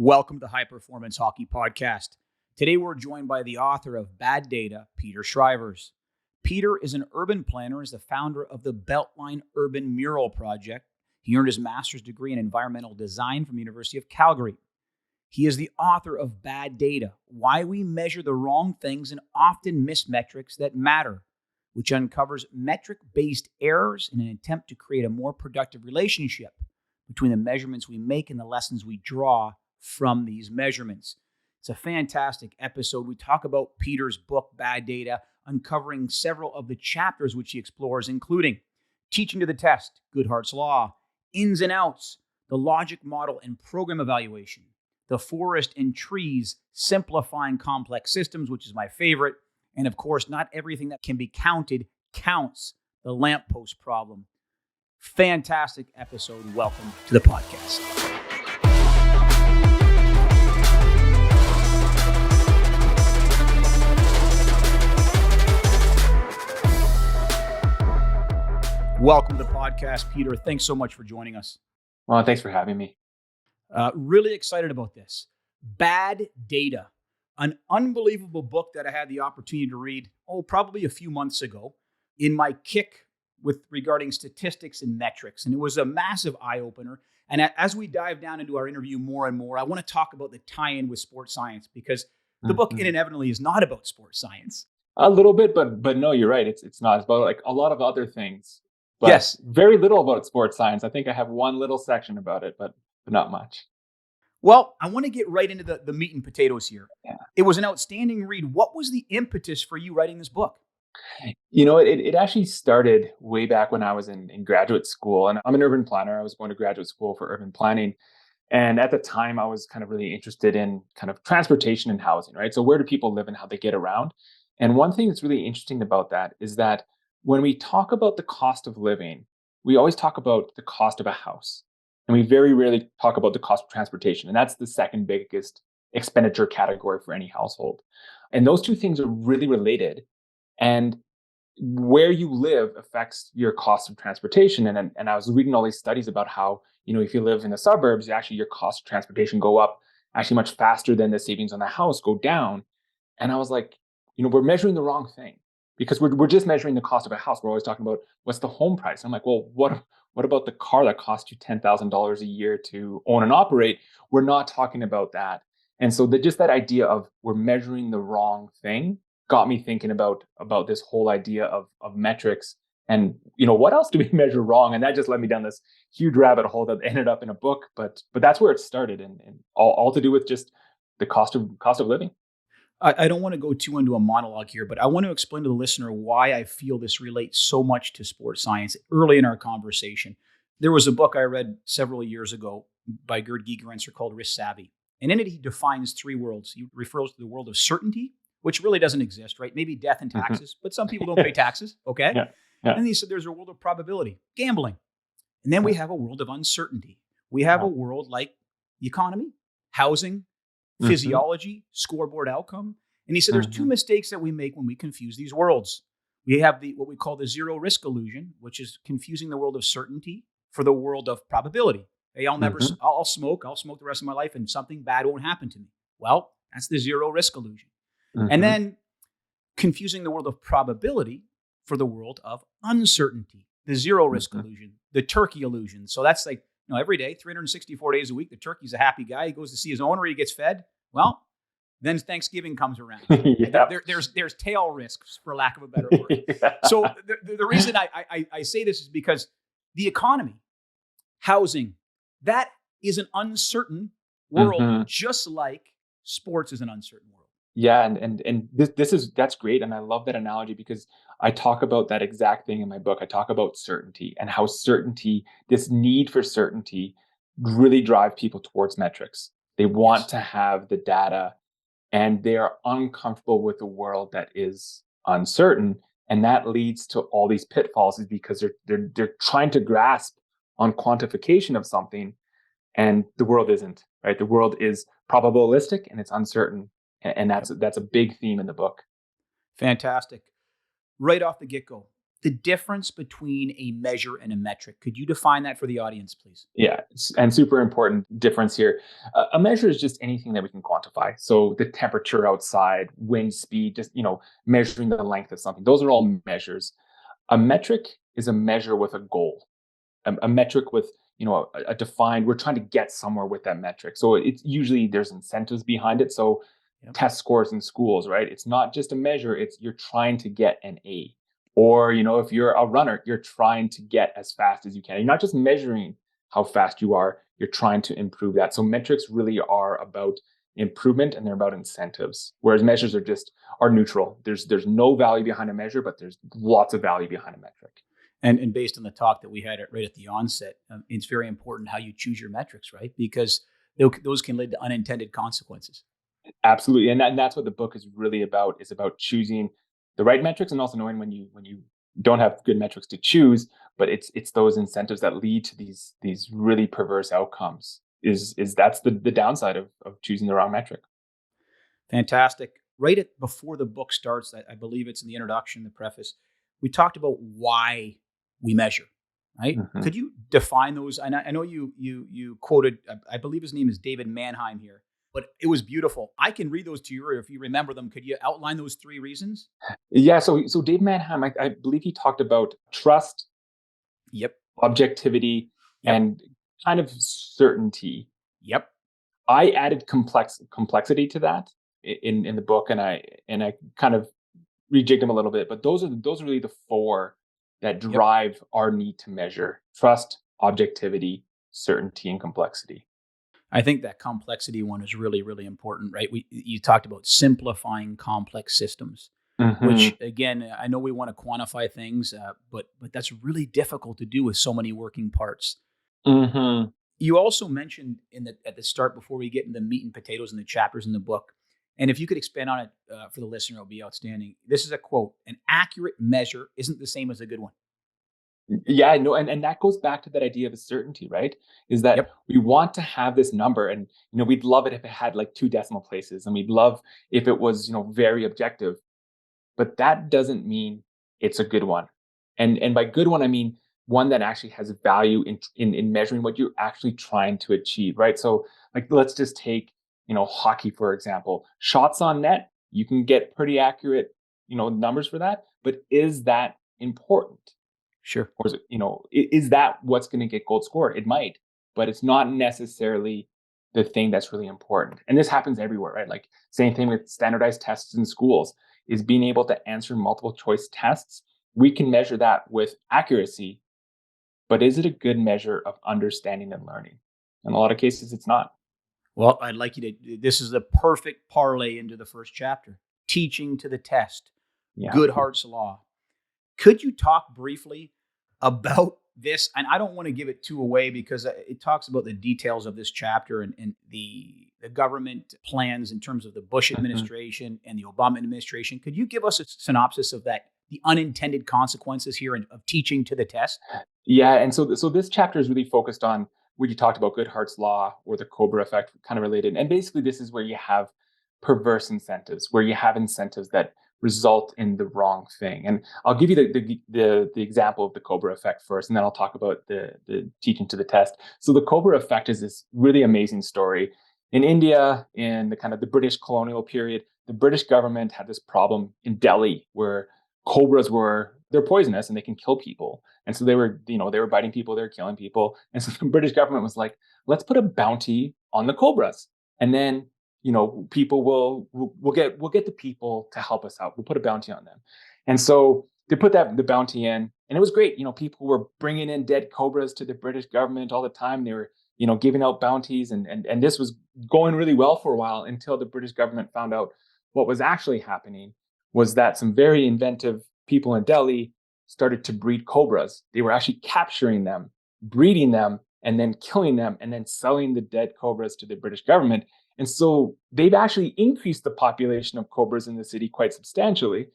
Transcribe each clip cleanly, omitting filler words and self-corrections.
Welcome to High Performance Hockey Podcast. Today we're joined by the author of Bad Data, Peter Schryvers. Peter is an urban planner and is the founder of the Beltline Urban Mural Project. He earned his master's degree in environmental design from the University of Calgary. He is the author of Bad Data, Why We Measure the Wrong Things and Often Miss Metrics That Matter, which uncovers metric-based errors in an attempt to create a more productive relationship between the measurements we make and the lessons we draw from these measurements. It's a fantastic episode. We talk about Peter's book, Bad Data, uncovering several of the chapters which he explores, including teaching to the test, Goodhart's Law, ins and outs, the logic model and program evaluation, the forest and trees, simplifying complex systems, which is my favorite, and of course, not everything that can be counted counts, the lamppost problem. Fantastic episode. Welcome to the podcast. Welcome to the podcast, Peter. Thanks so much for joining us. Well, thanks for having me. Really excited about this. Bad Data, an unbelievable book that I had the opportunity to read, probably a few months ago in my kick with regarding statistics and metrics. And it was a massive eye-opener. And as we dive down into our interview more and more, I want to talk about the tie-in with sports science because the book inevitably is not about sports science. A little bit, but no, you're right. It's not. It's about like a lot of other things. But yes. Very little about sports science. I think I have one little section about it, but not much. Well, I want to get right into the meat and potatoes here. Yeah. It was an outstanding read. What was the impetus for you writing this book? You know, it actually started way back when I was in graduate school. And I'm an urban planner. I was going to graduate school for urban planning. And at the time, I was kind of really interested in kind of transportation and housing, right? So where do people live and how they get around? And one thing that's really interesting about that is that when we talk about the cost of living, we always talk about the cost of a house. And we very rarely talk about the cost of transportation. And that's the second biggest expenditure category for any household. And those two things are really related. And where you live affects your cost of transportation. And I was reading all these studies about how, you know, if you live in the suburbs, actually your cost of transportation go up actually much faster than the savings on the house go down. And I was like, you know, we're measuring the wrong thing. Because we're just measuring the cost of a house. We're always talking about what's the home price. I'm like, well, what about the car that costs you $10,000 a year to own and operate? We're not talking about that. And so just that idea of we're measuring the wrong thing got me thinking about this whole idea of metrics and, you know, what else do we measure wrong? And that just led me down this huge rabbit hole that ended up in a book. But that's where it started, and all to do with just the cost of living. I don't want to go too into a monologue here, but I want to explain to the listener why I feel this relates so much to sports science early in our conversation. There was a book I read several years ago by Gerd Gigerenzer called Risk Savvy. And in it, he defines three worlds. He refers to the world of certainty, which really doesn't exist, right? Maybe death and taxes, but some people don't pay taxes, okay? Yeah. And he said there's a world of probability, gambling. And then we have a world of uncertainty. We have a world like the economy, housing, physiology, scoreboard outcome. And he said there's two mistakes that we make when we confuse these worlds. We have what we call the zero risk illusion, which is confusing the world of certainty for the world of probability. Hey, I'll smoke the rest of my life and something bad won't happen to me. Well, that's the zero risk illusion. And then confusing the world of probability for the world of uncertainty, the zero risk illusion, the turkey illusion. So that's like, you know, every day, 364 days a week, the turkey's a happy guy. He goes to see his owner. He gets fed. Well, then Thanksgiving comes around. There's tail risks, for lack of a better word. So the reason I say this is because the economy, housing, that is an uncertain world, just like sports is an uncertain world. Yeah, and that's great, and I love that analogy because I talk about that exact thing in my book. I talk about certainty and how certainty, this need for certainty, really drive people towards metrics. They want to have the data, and they are uncomfortable with a world that is uncertain, and that leads to all these pitfalls, is because they're trying to grasp on quantification of something, and the world isn't, right? The world is probabilistic and it's uncertain. And that's a big theme in the book. Fantastic. Right off the get-go, the difference between a measure and a metric. Could you define that for the audience, please? Yeah, and super important difference here. A measure is just anything that we can quantify. So the temperature outside, wind speed, just measuring the length of something. Those are all measures. A metric is a measure with a goal. A metric with a defined. We're trying to get somewhere with that metric. So it's usually there's incentives behind it. So Yep. test scores in schools, right? It's not just a measure. It's you're trying to get an A. Or if you're a runner, you're trying to get as fast as you can. You're not just measuring how fast you are. You're trying to improve that. So metrics really are about improvement and they're about incentives. Whereas measures are neutral. There's no value behind a measure, but there's lots of value behind a metric. And based on the talk that we had right at the onset, it's very important how you choose your metrics, right? Because those can lead to unintended consequences. Absolutely, and that's what the book is really about. Is about choosing the right metrics and also knowing when you don't have good metrics to choose. But it's those incentives that lead to these really perverse outcomes. That's the downside of choosing the wrong metric. Fantastic. Before the book starts, I believe it's in the introduction, the preface, we talked about why we measure, right? Mm-hmm. Could you define those? I know you quoted, I believe his name is David Mannheim here, but it was beautiful. I can read those to you, or if you remember them, could you outline those 3 reasons? Yeah. So Dave Mannheim, I believe he talked about trust, Yep. objectivity, Yep. and kind of certainty. Yep. I added complexity to that in the book, and I kind of rejigged them a little bit. But those are really the 4 that drive our need to measure: trust, objectivity, certainty, and complexity. I think that complexity one is really, really important, right? You talked about simplifying complex systems, Mm-hmm. which again, I know we want to quantify things, but that's really difficult to do with so many working parts. Mm-hmm. You also mentioned at the start, before we get into the meat and potatoes and the chapters in the book, and if you could expand on it for the listener, it would be outstanding. This is a quote: "An accurate measure isn't the same as a good one." Yeah, no, and that goes back to that idea of a certainty, right? Is that Yep. we want to have this number, and we'd love it if it had like 2 decimal places, and we'd love if it was very objective. But that doesn't mean it's a good one. And by good one, I mean one that actually has value in measuring what you're actually trying to achieve, right? So like let's just take, hockey, for example. Shots on net, you can get pretty accurate, numbers for that, but is that important? Sure. Or is it, is that what's going to get gold scored? It might, but it's not necessarily the thing that's really important. And this happens everywhere, right? Like same thing with standardized tests in schools is being able to answer multiple choice tests. We can measure that with accuracy, but is it a good measure of understanding and learning? In a lot of cases, it's not. Well, I'd like you to. This is the perfect parlay into the first chapter: teaching to the test, Yeah. Goodhart's law. Could you talk briefly about this? And I don't want to give it too away because it talks about the details of this chapter and the government plans in terms of the Bush administration and the Obama administration. Could you give us a synopsis of that, the unintended consequences here of teaching to the test? Yeah, and so this chapter is really focused on what you talked about, Goodhart's law or the Cobra effect, kind of related. And basically, this is where you have perverse incentives, where you have incentives that result in the wrong thing. And I'll give you the example of the Cobra effect first, and then I'll talk about the teaching to the test. So the Cobra effect is this really amazing story. In India, in the kind of the British colonial period, the British government had this problem in Delhi where cobras they're poisonous and they can kill people. And so they were biting people, they were killing people. And so the British government was like, let's put a bounty on the cobras. And then, people we'll get the people to help us out. We'll put a bounty on them. And so they put the bounty in, and it was great. People were bringing in dead cobras to the British government all the time. They were, giving out bounties, and this was going really well for a while until the British government found out what was actually happening was that some very inventive people in Delhi started to breed cobras. They were actually capturing them, breeding them, and then killing them, and then selling the dead cobras to the British government. And so they've actually increased the population of cobras in the city quite substantially.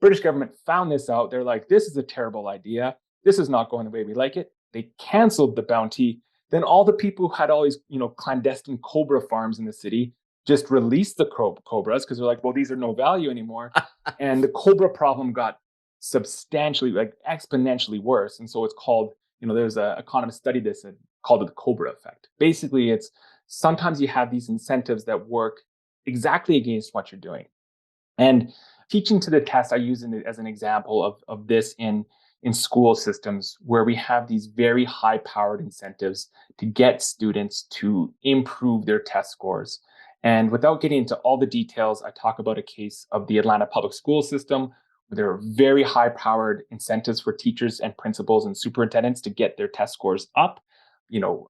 British government found this out. They're like, this is a terrible idea. This is not going the way we like it. They canceled the bounty. Then all the people who had all these, clandestine cobra farms in the city just released the cobras because they're like, well, these are no value anymore. And the cobra problem got substantially, like exponentially worse. And so it's called, there's a economist studied this and called it the Cobra effect. Basically, it's sometimes you have these incentives that work exactly against what you're doing. And teaching to the test, I use it as an example of this in school systems where we have these very high powered incentives to get students to improve their test scores. And without getting into all the details, I talk about a case of the Atlanta public school system where there are very high powered incentives for teachers and principals and superintendents to get their test scores up,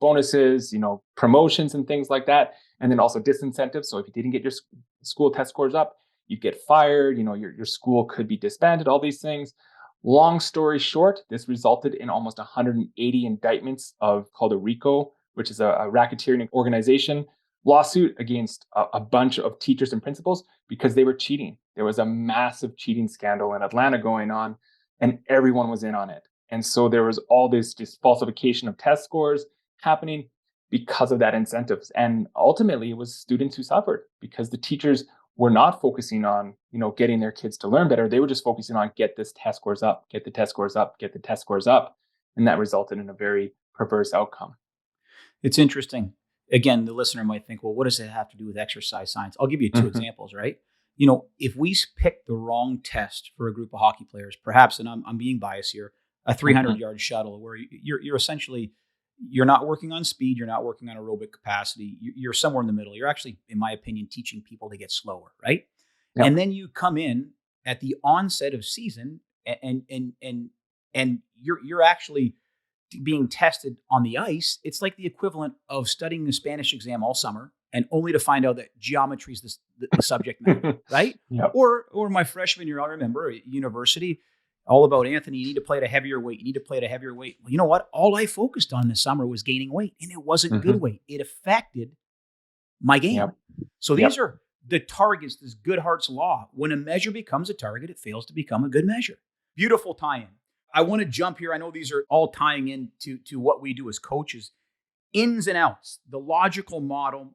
bonuses, promotions and things like that. And then also disincentives. So if you didn't get your school test scores up, you get fired, your school could be disbanded, all these things. Long story short, this resulted in almost 180 indictments of called a RICO, which is a racketeering organization lawsuit against a bunch of teachers and principals because they were cheating. There was a massive cheating scandal in Atlanta going on, and everyone was in on it. And so there was all this just falsification of test scores happening because of that incentives. And ultimately, it was students who suffered because the teachers were not focusing on, getting their kids to learn better. They were just focusing on get this test scores up, get the test scores up, get the test scores up. And that resulted in a very perverse outcome. It's interesting. Again, the listener might think, well, what does it have to do with exercise science? I'll give you two examples, right? If we pick the wrong test for a group of hockey players, perhaps, and I'm being biased here, a 300-yard shuttle where you're essentially, you're not working on speed, you're not working on aerobic capacity, you're somewhere in the middle. You're actually, in my opinion, teaching people to get slower, right? Yep. And then you come in at the onset of season and you're actually being tested on the ice. It's like the equivalent of studying the Spanish exam all summer and only to find out that geometry is the subject matter, right? Yep. Or my freshman year, I remember at university, all about Anthony, you need to play at a heavier weight. You need to play at a heavier weight. Well, you know what? All I focused on this summer was gaining weight, and it wasn't good weight. It affected my game. Yep. So these are the targets, this Goodhart's law. When a measure becomes a target, it fails to become a good measure. Beautiful tie-in. I want to jump here. I know these are all tying into what we do as coaches. Ins and outs, the logical model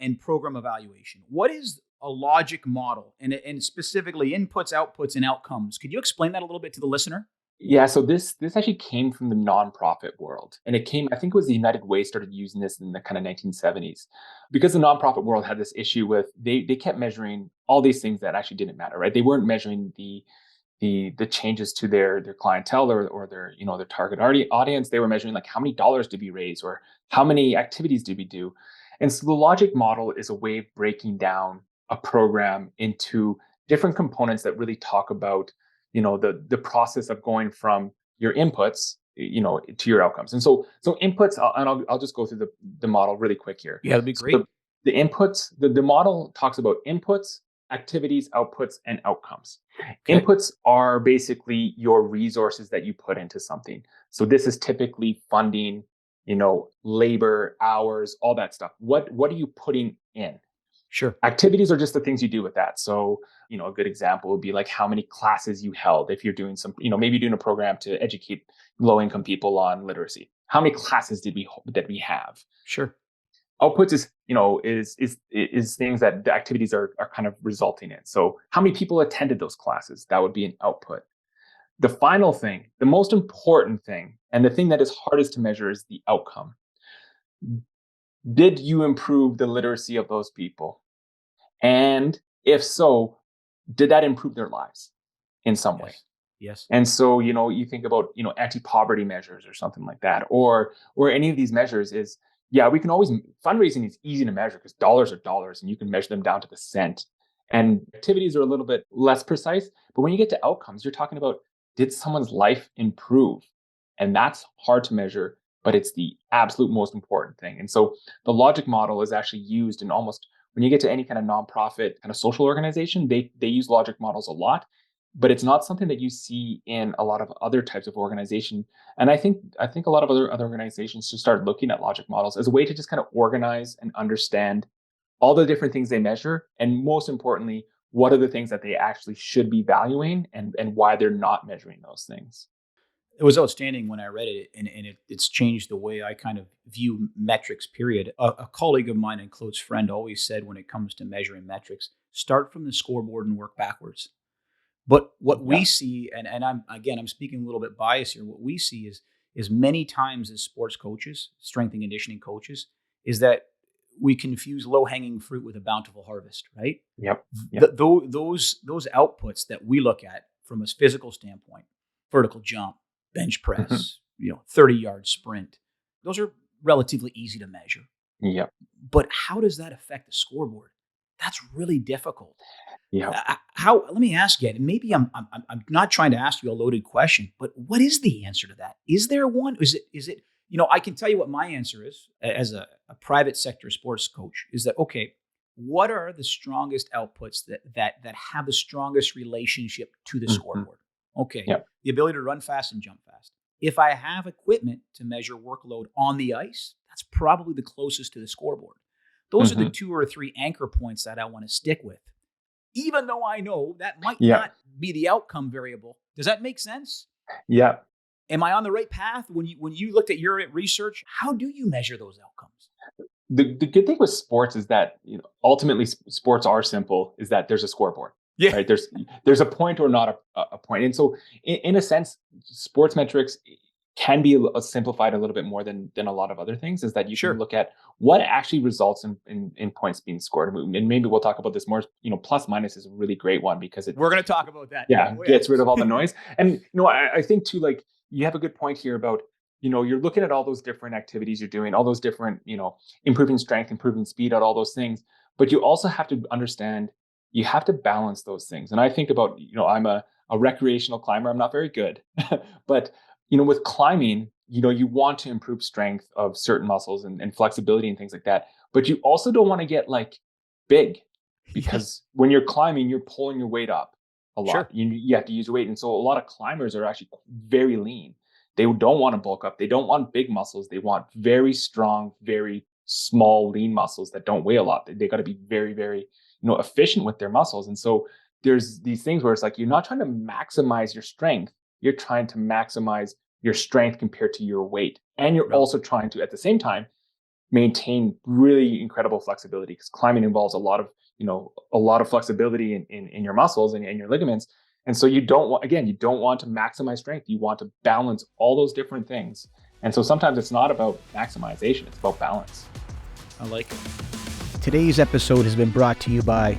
and program evaluation. What is a logic model and specifically inputs, outputs, and outcomes? Could you explain that a little bit to the listener? Yeah, so this actually came from the nonprofit world. And it came, I think it was the United Way started using this in the kind of 1970s. Because the nonprofit world had this issue with they kept measuring all these things that actually didn't matter, right? They weren't measuring the changes to their clientele or their their target audience. They were measuring like how many dollars did we raise or how many activities did we do. And so the logic model is a way of breaking down a program into different components that really talk about the process of going from your inputs to your outcomes. And so inputs, I'll just go through the model really quick here. Yeah, that'd be great. So the inputs, the model talks about inputs, activities, outputs, and outcomes. Okay. Inputs are basically your resources that you put into something. So this is typically funding, labor, hours, all that stuff. What are you putting in? Sure. Activities are just the things you do with that. So, a good example would be like how many classes you held if you're doing some, maybe doing a program to educate low-income people on literacy. How many classes did we have? Sure. Outputs is things that the activities are kind of resulting in. So how many people attended those classes? That would be an output. The final thing, the most important thing, and the thing that is hardest to measure is the outcome. Did you improve the literacy of those people? And if so, did that improve their lives in some way? Yes. And so, you think about, anti-poverty measures or something like that, or any of these measures is, yeah, we can always, fundraising is easy to measure because dollars are dollars and you can measure them down to the cent. And activities are a little bit less precise. But when you get to outcomes, you're talking about, did someone's life improve? And that's hard to measure, but it's the absolute most important thing. And so the logic model is actually used in almost, when you get to any kind of nonprofit kind of social organization, they use logic models a lot, but it's not something that you see in a lot of other types of organization. And I think a lot of other organizations should start looking at logic models as a way to just kind of organize and understand all the different things they measure. And most importantly, what are the things that they actually should be valuing and why they're not measuring those things. It was outstanding when I read it, and it's changed the way I kind of view metrics, period. A colleague of mine and close friend always said when it comes to measuring metrics, start from the scoreboard and work backwards. But what we Yeah. see, and I'm speaking a little bit biased here, what we see is many times as sports coaches, strength and conditioning coaches, is that we confuse low hanging fruit with a bountiful harvest, right? Yep. Yep. Those outputs that we look at from a physical standpoint, vertical jump, bench Mhm. press, 30-yard sprint, those are relatively easy to measure. Yep. But how does that affect the scoreboard? That's really difficult. Yep. How? Let me ask you. And maybe I'm not trying to ask you a loaded question, but what is the answer to that? Is there one? Is it? I can tell you what my answer is as a private sector sports coach. Is that okay? What are the strongest outputs that have the strongest relationship to the Mhm. scoreboard? Okay, Yep. the ability to run fast and jump fast. If I have equipment to measure workload on the ice, that's probably the closest to the scoreboard. Those are the Mhm. two or three anchor points that I want to stick with, even though I know that might Yep. not be the outcome variable. Does that make sense? Yep. Am I on the right path? When you looked at your research, how do you measure those outcomes? The good thing with sports is that ultimately sports are simple. Is that there's a scoreboard, Yeah, right? There's a point or not a point, and so in a sense, sports metrics can be simplified a little bit more than a lot of other things. Is that you can sure. look at what actually results in points being scored, and maybe we'll talk about this more. Plus minus is a really great one because it We're going to talk about that. Yeah. yeah Oh, gets rid yes. of all the noise. And I think too, like, you have a good point here about you're looking at all those different activities you're doing, all those different improving strength, improving speed, at all those things, but you also have to understand you have to balance those things. And I think about, I'm a recreational climber. I'm not very good, but with climbing, you want to improve strength of certain muscles and flexibility and things like that, but you also don't want to get like big, Yeah. because when you're climbing, you're pulling your weight up a lot. Sure. You have to use your weight. And so a lot of climbers are actually very lean. They don't want to bulk up. They don't want big muscles. They want very strong, very small, lean muscles that don't weigh a lot. They got to be very, very, efficient with their muscles. And so there's these things where it's like you're not trying to maximize your strength. You're trying to maximize your strength compared to your weight. And you're Well, also trying to, at the same time, maintain really incredible flexibility, because climbing involves a lot of flexibility in your muscles and your ligaments. And so you don't want to maximize strength. You want to balance all those different things. And so sometimes it's not about maximization, it's about balance. I like it. Today's episode has been brought to you by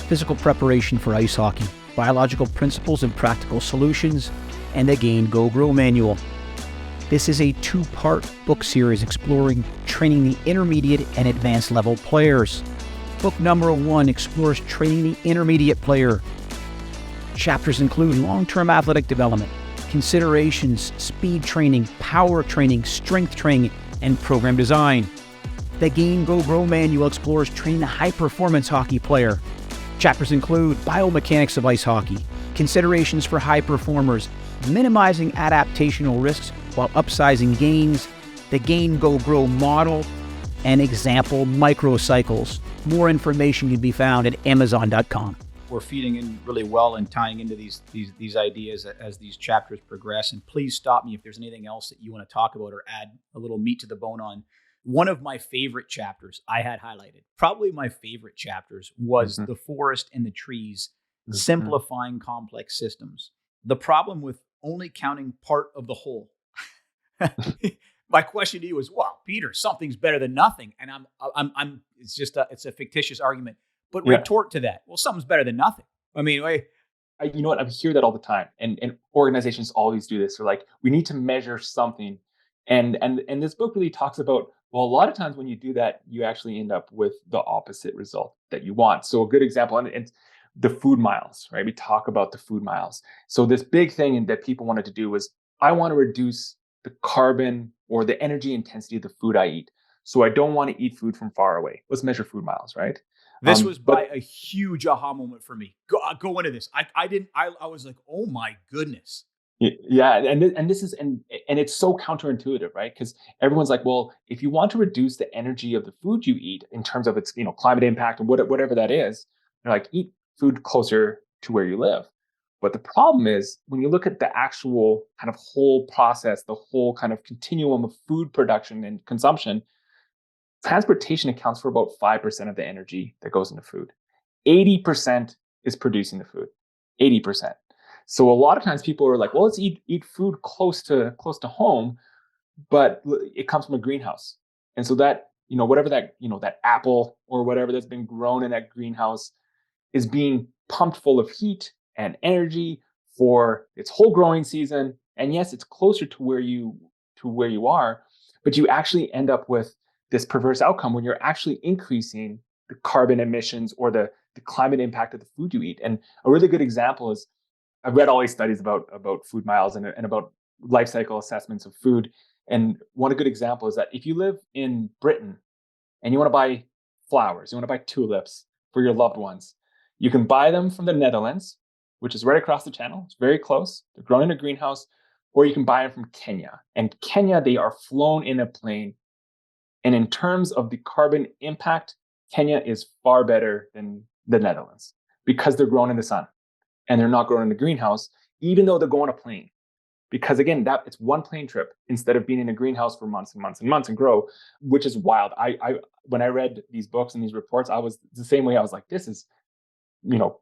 Physical Preparation for Ice Hockey, Biological Principles and Practical Solutions, and the Gain Go Grow Manual. This is a 2-part book series exploring training the intermediate and advanced level players. Book number 1 explores training the intermediate player. Chapters include long-term athletic development, considerations, speed training, power training, strength training, and program design. The Gain Go Grow Manual explores training the high-performance hockey player. Chapters include biomechanics of ice hockey, considerations for high performers, minimizing adaptational risks while upsizing gains, the Gain Go Grow model, and example microcycles. More information can be found at Amazon.com. We're feeding in really well and tying into these ideas as these chapters progress. And please stop me if there's anything else that you want to talk about or add a little meat to the bone on. One of my favorite chapters I had highlighted, probably my favorite chapters, was Mhm. the forest and the trees, Mhm. simplifying complex systems. The problem with only counting part of the whole. My question to you is, well, Peter, something's better than nothing, and it's a fictitious argument, but Yeah. retort to that. Well, something's better than nothing. I mean, wait, You know what? I hear that all the time, and organizations always do this. They're like, we need to measure something, and this book really talks about, well, a lot of times when you do that, you actually end up with the opposite result that you want. So a good example, and it's the food miles, right? We talk about the food miles. So this big thing that people wanted to do was, I want to reduce the carbon or the energy intensity of the food I eat. So I don't want to eat food from far away. Let's measure food miles, right? this was by But a huge aha moment for me. Go into this. I didn't. I was like, oh my goodness. Yeah, and this is and it's so counterintuitive, right? Because everyone's like, well, if you want to reduce the energy of the food you eat in terms of its climate impact and whatever that is, they're like, eat food closer to where you live. But the problem is when you look at the actual kind of whole process, the whole kind of continuum of food production and consumption, transportation accounts for about 5% of the energy that goes into food. 80% is producing the food. 80%. So a lot of times people are like, well, let's eat food close to home, but it comes from a greenhouse. And so that, whatever that, that apple or whatever that's been grown in that greenhouse is being pumped full of heat and energy for its whole growing season. And yes, it's closer to where you are, but you actually end up with this perverse outcome when you're actually increasing the carbon emissions or the climate impact of the food you eat. And a really good example is, I've read all these studies about food miles and about life cycle assessments of food. And one good example is that if you live in Britain and you want to buy flowers, you want to buy tulips for your loved ones, you can buy them from the Netherlands, which is right across the channel. It's very close. They're grown in a greenhouse. Or you can buy them from Kenya. And Kenya, they are flown in a plane. And in terms of the carbon impact, Kenya is far better than the Netherlands because they're grown in the sun and they're not grown in the greenhouse, even though they're going on a plane. Because again, that it's one plane trip instead of being in a greenhouse for months and months and months and grow, which is wild. I when I read these books and these reports, I was the same way. I was like, this is,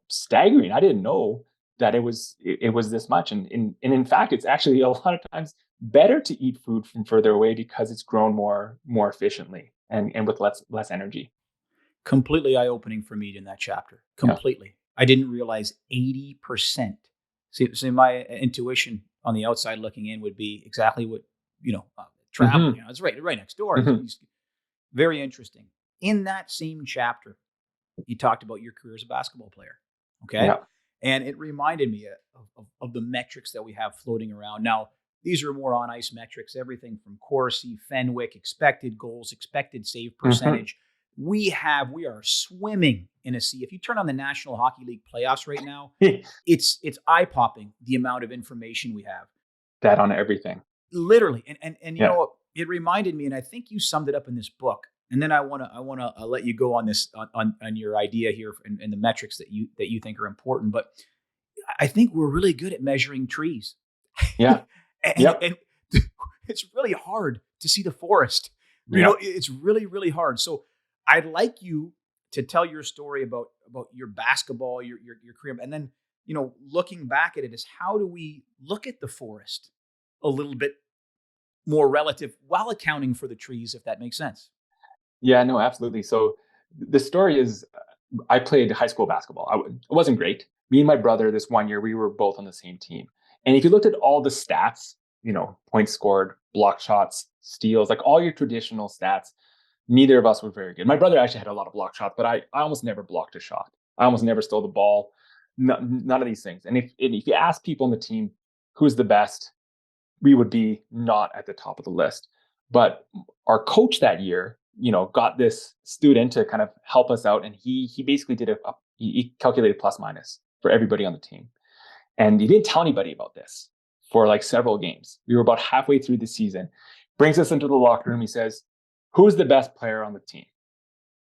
staggering. I didn't know that it was this much. And in fact, it's actually a lot of times better to eat food from further away because it's grown more efficiently and with less energy. Completely eye-opening for me in that chapter. Completely. Yeah. I didn't realize 80%. See, my intuition on the outside looking in would be exactly what, travel, Mm-hmm. It's right next door. Mm-hmm. Very interesting. In that same chapter, you talked about your career as a basketball player. Okay. Yeah. And it reminded me of the metrics that we have floating around. Now, these are more on ice metrics, everything from Corsi, Fenwick, expected goals, expected save percentage. Mm-hmm. We are swimming in a sea. If you turn on the National Hockey League playoffs right now, it's eye-popping the amount of information we have. That on everything. Literally. And you know what? It reminded me, and I think you summed it up in this book. And then I want to let you go on this on your idea here and the metrics that you think are important. But I think we're really good at measuring trees. Yeah. and it's really hard to see the forest. It's really, really hard. So I'd like you to tell your story about your basketball, your career, and then looking back at it is how do we look at the forest a little bit more relative while accounting for the trees, if that makes sense. Yeah, no, absolutely. So the story is, I played high school basketball. It wasn't great. Me and my brother, this one year, we were both on the same team. And if you looked at all the stats, points scored, block shots, steals, like all your traditional stats, neither of us were very good. My brother actually had a lot of block shots, but I almost never blocked a shot. I almost never stole the ball. None of these things. And if you ask people on the team who's the best, we would be not at the top of the list. But our coach that year, got this student to kind of help us out. And he basically did he calculated plus minus for everybody on the team. And he didn't tell anybody about this for like several games. We were about halfway through the season. Brings us into the locker room. He says, who's the best player on the team?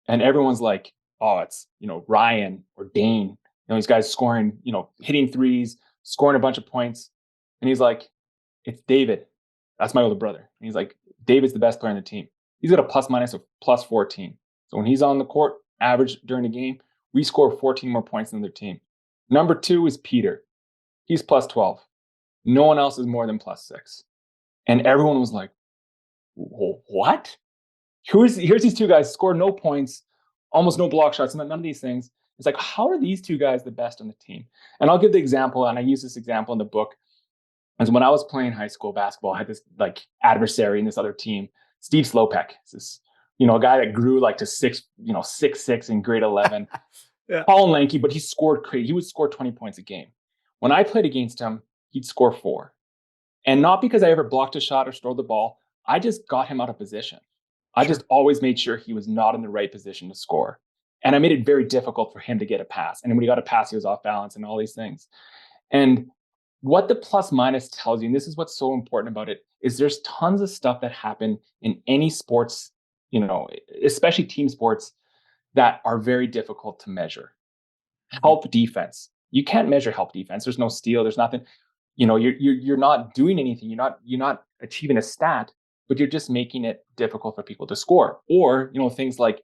And everyone's like, oh, it's, Ryan or Dane. These guys scoring, hitting threes, scoring a bunch of points. And he's like, it's David. That's my older brother. And he's like, David's the best player on the team. He's got a plus minus of plus 14. So when he's on the court, average during the game, we score 14 more points than their team. Number 2 is Peter. He's plus 12. No one else is more than plus 6. And everyone was like, what? Here's these two guys, score no points, almost no block shots, none of these things. It's like, how are these two guys the best on the team? And I'll give the example, and I use this example in the book. As when I was playing high school basketball, I had this like adversary in this other team, Steve Slopek. This, a guy that grew like to 6'6" in grade 11. Yeah. Tall and lanky, but he scored crazy. He would score 20 points a game. When I played against him, he'd score 4. And not because I ever blocked a shot or stole the ball. I just got him out of position. I just always made sure he was not in the right position to score. And I made it very difficult for him to get a pass. And when he got a pass, he was off balance and all these things. And what the plus minus tells you, and this is what's so important about it, is there's tons of stuff that happen in any sports, especially team sports, that are very difficult to measure. Help defense. You can't measure help defense. There's no steal. There's nothing. You're not doing anything. You're not achieving a stat, but you're just making it difficult for people to score. Or, things like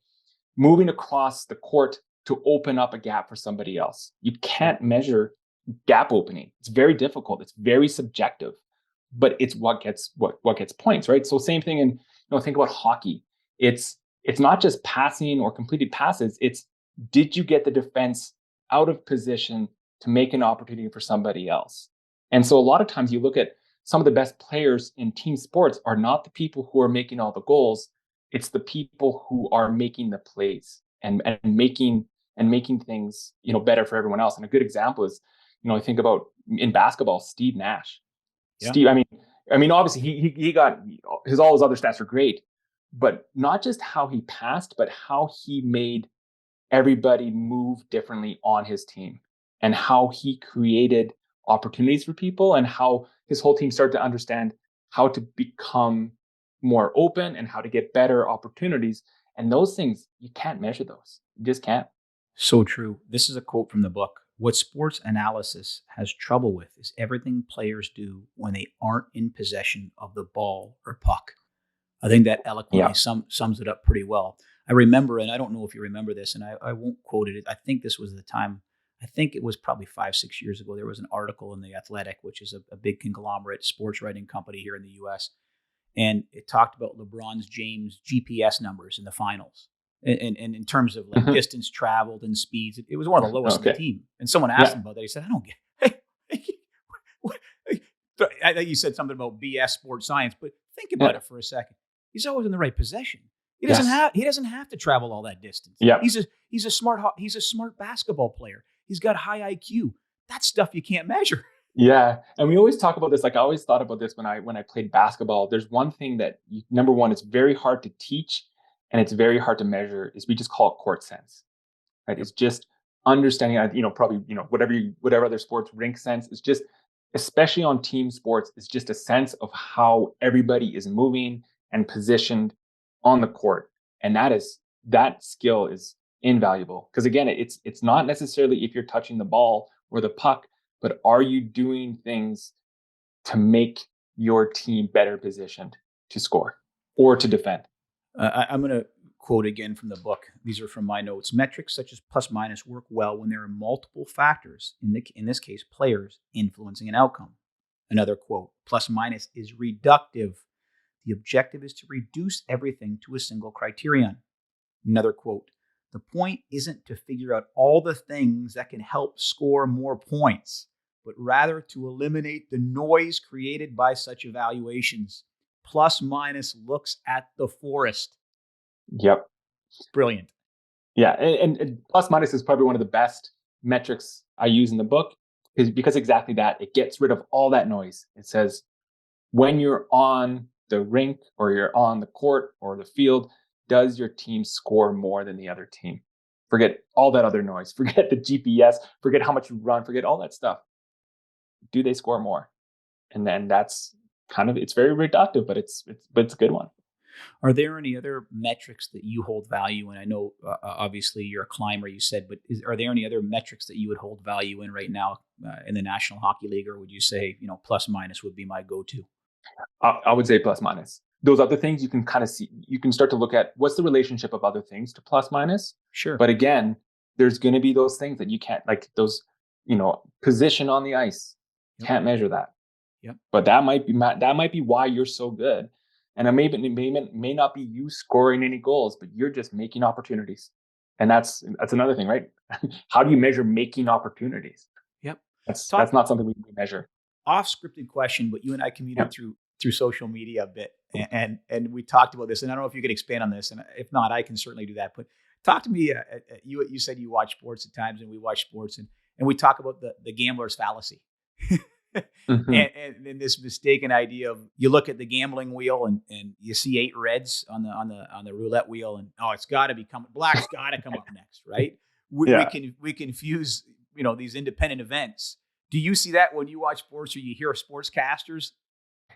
moving across the court to open up a gap for somebody else. You can't measure gap opening. It's very difficult. It's very subjective, but it's what gets points, right? So same thing in, think about hockey. It's not just passing or completed passes. It's, did you get the defense out of position to make an opportunity for somebody else? And so a lot of times you look at some of the best players in team sports are not the people who are making all the goals. It's the people who are making the plays and making things, better for everyone else. And a good example is, I think about in basketball, Steve Nash. Yeah. Steve, obviously he got all his other stats are great, but not just how he passed, but how he made everybody move differently on his team, and how he created opportunities for people, and how his whole team started to understand how to become more open and how to get better opportunities. And those things, you can't measure those. You just can't. So true. This is a quote from the book. What sports analysis has trouble with is everything players do when they aren't in possession of the ball or puck. I think that eloquently sums it up pretty well. I remember, and I don't know if you remember this, and I won't quote it. I think this was the time, I think it was probably 5-6 years ago. There was an article in The Athletic, which is a big conglomerate sports writing company here in the US. And it talked about LeBron James' GPS numbers in the finals. And in terms of like distance traveled and speeds, it was one of the lowest in the team. And someone asked him about that. He said, I don't get I think you said something about BS sports science, but think about it for a second. He's always in the right possession. He doesn't have to travel all that distance. Yeah. He's a smart basketball player. He's got high IQ. That's stuff you can't measure. Yeah. And we always talk about this. Like I always thought about this when I played basketball. There's one thing that number one, it's very hard to teach and it's very hard to measure, is we just call it court sense, right? It's just understanding, probably, whatever other sports, rink sense. It's just, especially on team sports, it's just a sense of how everybody is moving and positioned on the court. And that skill is invaluable. Because again, it's not necessarily if you're touching the ball or the puck, but are you doing things to make your team better positioned to score or to defend? I'm going to quote again from the book. These are from my notes. Metrics such as plus minus work well when there are multiple factors, in this case, players, influencing an outcome. Another quote, plus minus is reductive. The objective is to reduce everything to a single criterion. Another quote, the point isn't to figure out all the things that can help score more points, but rather to eliminate the noise created by such evaluations. Plus minus looks at the forest. Yep. Brilliant. Yeah. And plus minus is probably one of the best metrics I use in the book, because exactly that. It gets rid of all that noise. It says, when you're on the rink or you're on the court or the field, does your team score more than the other team? Forget all that other noise. Forget the GPS. Forget how much you run. Forget all that stuff. Do they score more? And then that's it's very reductive, but it's a good one. Are there any other metrics that you hold value in? I know, obviously, you're a climber, you said, but are there any other metrics that you would hold value in right now in the National Hockey League, or would you say, plus minus would be my go-to? I would say plus minus. Those other things you can kind of see, you can start to look at what's the relationship of other things to plus minus. Sure. But again, there's going to be those things that you can't, like those, position on the ice. Yep. Can't measure that. Yep. But that might be why you're so good. And it may not be you scoring any goals, but you're just making opportunities. And that's another thing, right? How do you measure making opportunities? Yep. That's not something we measure. Off-scripted question, but you and I commuted through social media a bit, and we talked about this. And I don't know if you could expand on this, and if not, I can certainly do that. But talk to me. You said you watch sports at times, and we watch sports, and we talk about the gambler's fallacy. Mm-hmm. and this mistaken idea of, you look at the gambling wheel and you see 8 reds on the roulette wheel, and it's got to be black's got to come up next, right? We confuse these independent events. Do you see that when you watch sports or you hear sportscasters?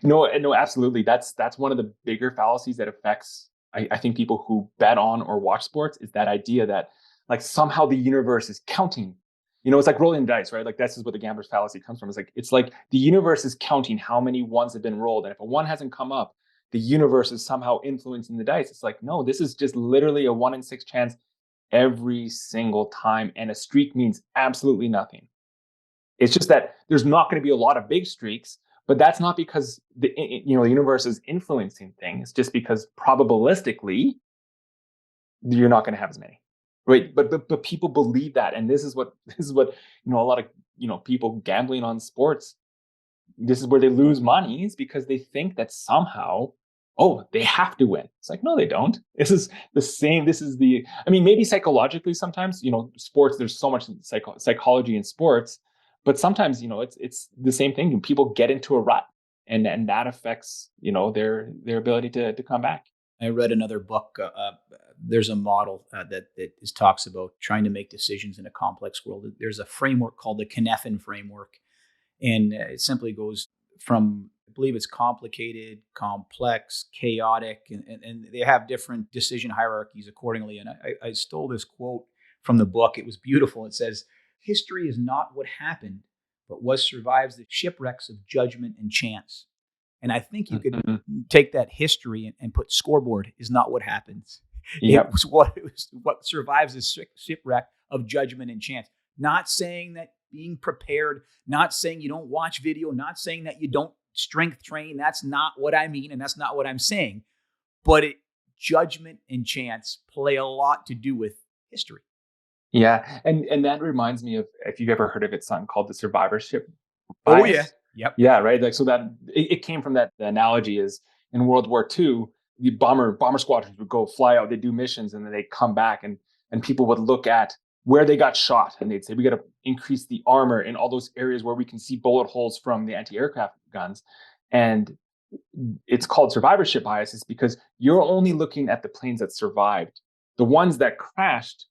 No, absolutely. That's one of the bigger fallacies that affects, I think, people who bet on or watch sports, is that idea that like somehow the universe is counting. It's like rolling dice, right? Like this is what the gambler's fallacy comes from. It's like the universe is counting how many ones have been rolled. And if a one hasn't come up, the universe is somehow influencing the dice. It's like, no, this is just literally a 1 in 6 chance every single time. And a streak means absolutely nothing. It's just that there's not going to be a lot of big streaks, but that's not because the universe is influencing things. Just because probabilistically you're not going to have as many, right? But people believe that, and this is what a lot of people gambling on sports. This is where they lose money, is because they think that somehow, oh, they have to win. It's like, no, they don't. This is the same. This is the, I mean, maybe psychologically sometimes, sports, there's so much psychology in sports, but sometimes, it's the same thing. And people get into a rut, and that affects, their ability to come back. I read another book. There's a model that talks about trying to make decisions in a complex world. There's a framework called the Cynefin framework, and it simply goes from, I believe it's complicated, complex, chaotic, and they have different decision hierarchies accordingly. And I stole this quote from the book. It was beautiful. It says, "History is not what happened, but what survives the shipwrecks of judgment and chance." And I think you could take that history and put scoreboard is not what happens. Yep. It was what survives the shipwreck of judgment and chance. Not saying that being prepared, not saying you don't watch video, not saying that you don't strength train. That's not what I mean, and that's not what I'm saying. But judgment and chance play a lot to do with history. Yeah, and that reminds me of, if you've ever heard of it, something called the survivorship bias. Oh yeah, yep, yeah, right. Like, so that it came from that. The analogy is, in World War II, the bomber squadrons would go fly out, they do missions, and then they come back, and people would look at where they got shot, and they'd say, we got to increase the armor in all those areas where we can see bullet holes from the anti-aircraft guns. And it's called survivorship bias, is because you're only looking at the planes that survived. The ones that crashed,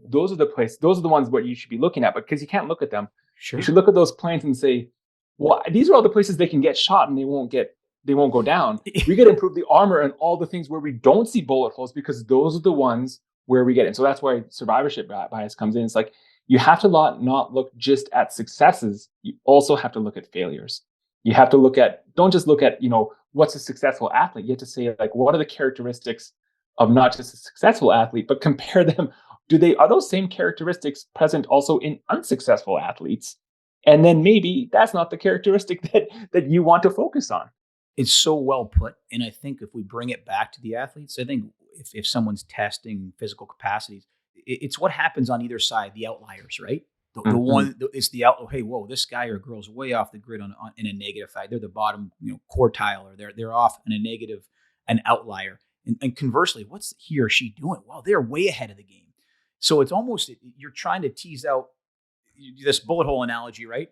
those are the ones what you should be looking at, because you can't look at them. sure. You should look at those planes and say, well, these are all the places they can get shot and they won't go down. We got to improve the armor and all the things where we don't see bullet holes, because those are the ones where we get in. So that's why survivorship bias comes in. It's like, you have to not look just at successes. You also have to look at failures. You have to don't just look at, what's a successful athlete. You have to say, like, what are the characteristics of not just a successful athlete, but compare them. Are those same characteristics present also in unsuccessful athletes? And then maybe that's not the characteristic that you want to focus on. It's so well put. And I think if we bring it back to the athletes, I think if someone's testing physical capacities, it's what happens on either side, the outliers, right? The one, it's the out. Hey, whoa, this guy or girl's way off the grid in a negative side. They're the bottom, quartile, or they're off in a negative, an outlier. And conversely, what's he or she doing? Well, they're way ahead of the game. So it's almost, you're trying to tease out this bullet hole analogy, right?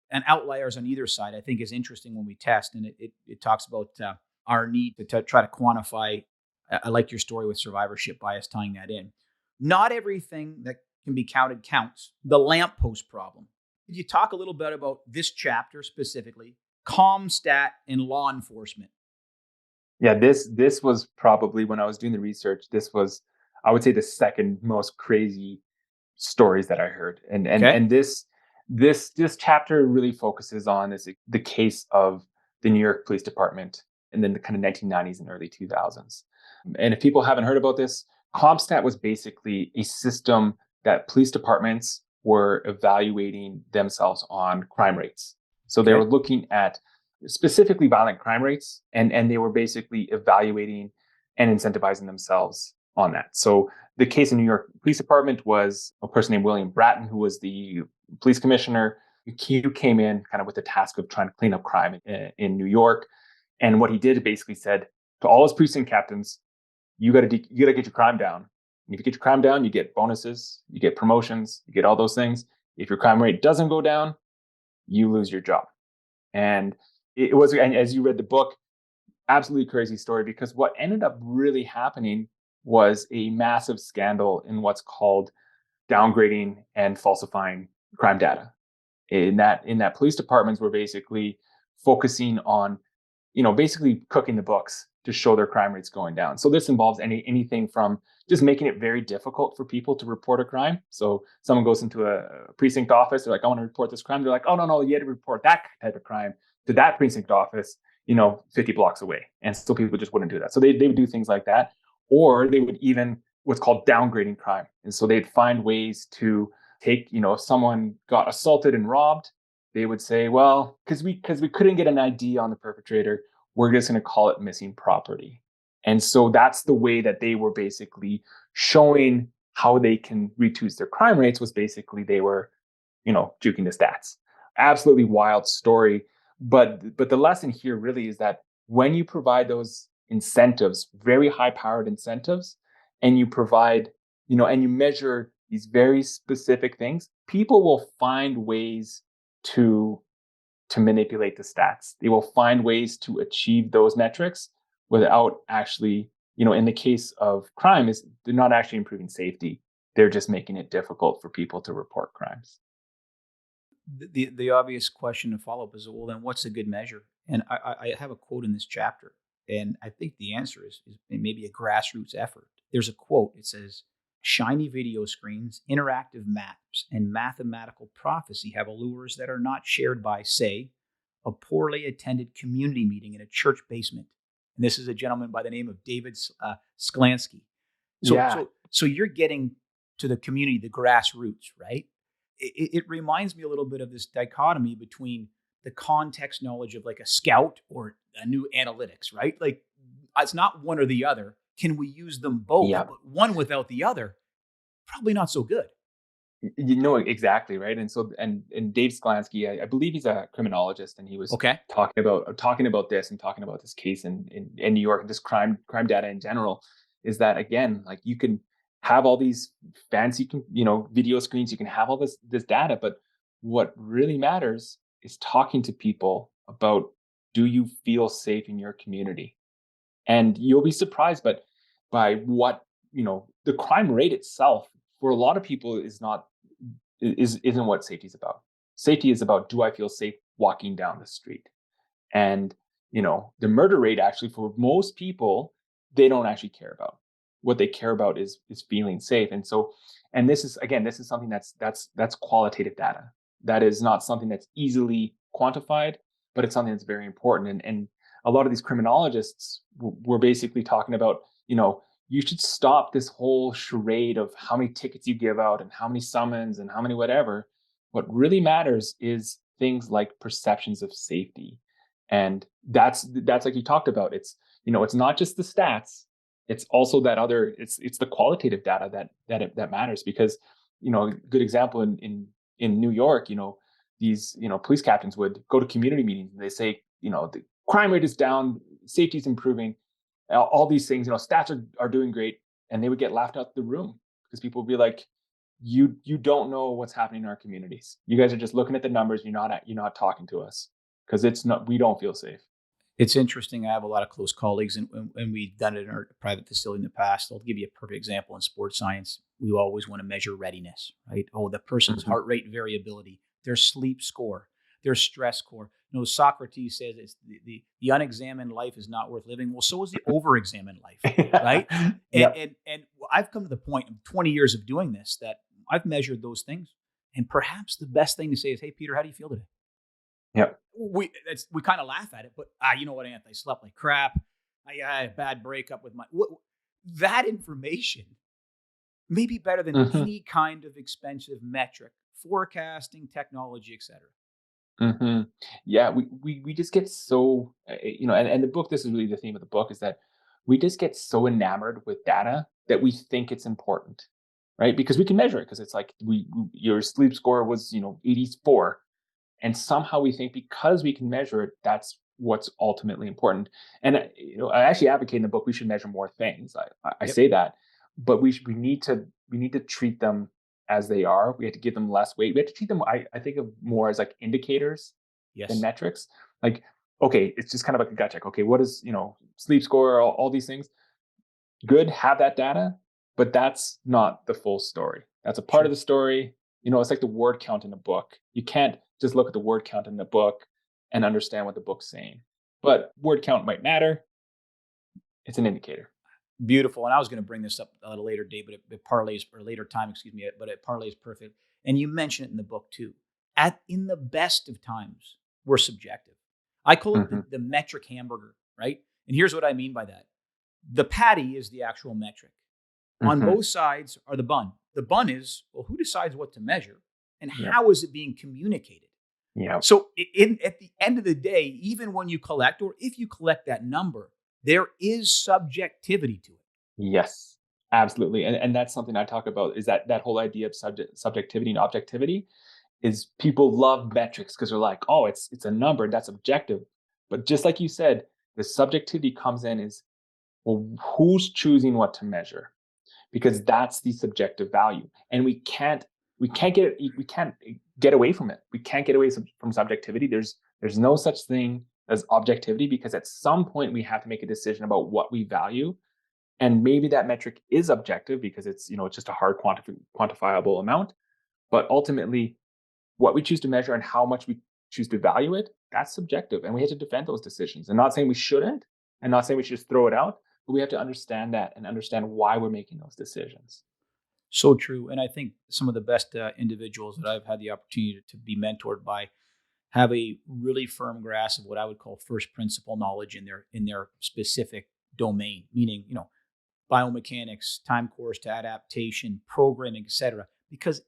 And outliers on either side, I think, is interesting when we test. And it talks about our need to try to quantify. I like your story with survivorship bias, tying that in. Not everything that can be counted counts. The lamppost problem. Could you talk a little bit about this chapter specifically, CompStat and law enforcement? Yeah, this was probably, when I was doing the research, this was, I would say, the second most crazy stories that I heard. And this chapter really focuses on the case of the New York Police Department, and then the kind of 1990s and early 2000s. And if people haven't heard about this, CompStat was basically a system that police departments were evaluating themselves on crime rates. So they were looking at specifically violent crime rates, and they were basically evaluating and incentivizing themselves on that. So the case in New York Police Department was a person named William Bratton, who was the police commissioner. He came in kind of with the task of trying to clean up crime in New York. And what he did, basically said to all his precinct captains, you got to get your crime down. And if you get your crime down, you get bonuses, you get promotions, you get all those things. If your crime rate doesn't go down, you lose your job. And it was, and as you read the book, absolutely crazy story, because what ended up really happening was a massive scandal in what's called downgrading and falsifying crime data. In that police departments were basically focusing on, basically cooking the books to show their crime rates going down. So this involves anything from just making it very difficult for people to report a crime. So someone goes into a precinct office, they're like, I want to report this crime. They're like, oh, no, you had to report that type of crime to that precinct office, 50 blocks away. And so people just wouldn't do that. So they would do things like that. Or they would even what's called downgrading crime. And so they'd find ways to take, if someone got assaulted and robbed, they would say, well, because we couldn't get an ID on the perpetrator, we're just going to call it missing property. And so that's the way that they were basically showing how they can reduce their crime rates, was basically they were, juking the stats. Absolutely wild story. But the lesson here really is that when you provide those incentives, very high powered incentives, and you provide, and you measure these very specific things, people will find ways to manipulate the stats. They will find ways to achieve those metrics without actually, in the case of crime, is they're not actually improving safety. They're just making it difficult for people to report crimes. The obvious question to follow up is, well, then what's a good measure? And I have a quote in this chapter, and I think the answer is maybe a grassroots effort. There's a quote. It says, shiny video screens, interactive maps, and mathematical prophecy have allures that are not shared by, say, a poorly attended community meeting in a church basement. And this is a gentleman by the name of David Sklansky. So you're getting to the community, the grassroots, right? It reminds me a little bit of this dichotomy between the context knowledge of like a scout or a new analytics, right? Like it's not one or the other. Can we use them both? Yeah. But one without the other, probably not so good. Exactly, right. And so and Dave Sklansky, I believe he's a criminologist, and he was Okay. talking about this and talking about this case in New York, and this crime data in general, is that, again, like, you can have all these fancy video screens, you can have all this data, but what really matters is talking to people about, do you feel safe in your community? And you'll be surprised, but by what, the crime rate itself for a lot of people isn't what safety is about. Safety is about, do I feel safe walking down the street? And the murder rate, actually, for most people, they don't actually care about. What they care about is feeling safe. And so, and this is something that's qualitative data. That is not something that's easily quantified, but it's something that's very important. And a lot of these criminologists were basically talking about, you should stop this whole charade of how many tickets you give out and how many summons and how many whatever. What really matters is things like perceptions of safety. And that's like you talked about. It's, it's not just the stats. It's also that other, it's the qualitative data that matters, because, a good example in New York, these, police captains would go to community meetings and they say, the crime rate is down, safety is improving, all these things, stats are doing great. And they would get laughed out the room because people would be like, you don't know what's happening in our communities. You guys are just looking at the numbers. You're not talking to us, because we don't feel safe. It's interesting. I have a lot of close colleagues, and we've done it in our private facility in the past. I'll give you a perfect example in sports science. We always want to measure readiness, right? Oh, the person's heart rate variability, their sleep score, their stress score. Socrates says it's the unexamined life is not worth living. Well, so is the over-examined life, right? Yep. And I've come to the point in 20 years of doing this that I've measured those things. And perhaps the best thing to say is, hey, Peter, how do you feel today? Yep. We kind of laugh at it, but you know what, Anthony? I slept like crap. I had a bad breakup with that information may be better than any kind of expensive metric, forecasting, technology, etc. Yeah, we just get so, and the book, this is really the theme of the book, is that we just get so enamored with data that we think it's important, right? Because we can measure it, because it's like, your sleep score was 84, and somehow we think, because we can measure it, that's what's ultimately important. And I actually advocate in the book we should measure more things. I say that, but we need to treat them as they are. We have to give them less weight. We have to treat them, I think, of more as like indicators than metrics. Like, okay, it's just kind of like a gut check. Okay, what is, sleep score, all these things. Good, have that data, but that's not the full story. That's a part of the story. It's like the word count in a book. You can't just look at the word count in the book and understand what the book's saying. But word count might matter. It's an indicator. Beautiful. And I was going to bring this up at a later date, but it parlays, or later time, but it parlays perfect. And you mention it in the book too. In the best of times, we're subjective. I call it the metric hamburger, right? And here's what I mean by that. The patty is the actual metric. On both sides are the bun. The bun is, well, who decides what to measure and how is it being communicated? Yeah. So at the end of the day, even when you collect, or if you collect that number, there is subjectivity to it. Yes, absolutely. And that's something I talk about, is that whole idea of subjectivity and objectivity. Is people love metrics because they're like, oh, it's a number, that's objective. But just like you said, the subjectivity comes in is, well, who's choosing what to measure? Because that's the subjective value. And we can't get away from it. We can't get away from subjectivity. There's no such thing as objectivity, because at some point we have to make a decision about what we value. And maybe that metric is objective because it's just a hard quantifiable amount. But ultimately, what we choose to measure and how much we choose to value it, that's subjective. And we have to defend those decisions. And not saying we shouldn't, and not saying we should just throw it out, but we have to understand that and understand why we're making those decisions. So true. And I think some of the best individuals that I've had the opportunity to be mentored by have a really firm grasp of what I would call first principle knowledge in their specific domain, meaning, biomechanics, time course to adaptation, programming, etc. Because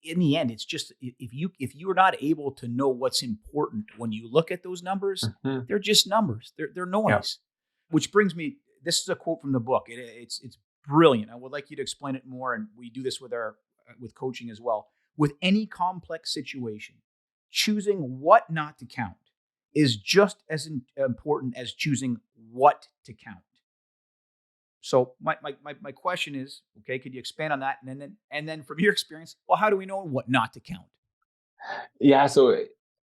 in the end, it's just, if you are not able to know what's important when you look at those numbers, Mhm. they're just numbers. They're Yeah. noise. Which brings me. This is a quote from the book. It's brilliant. I would like you to explain it more, and we do this with our with coaching as well. With any complex situation, choosing what not to count is just as important as choosing what to count. So my question is, okay, could you expand on that? And then from your experience, well, how do we know what not to count? Yeah. So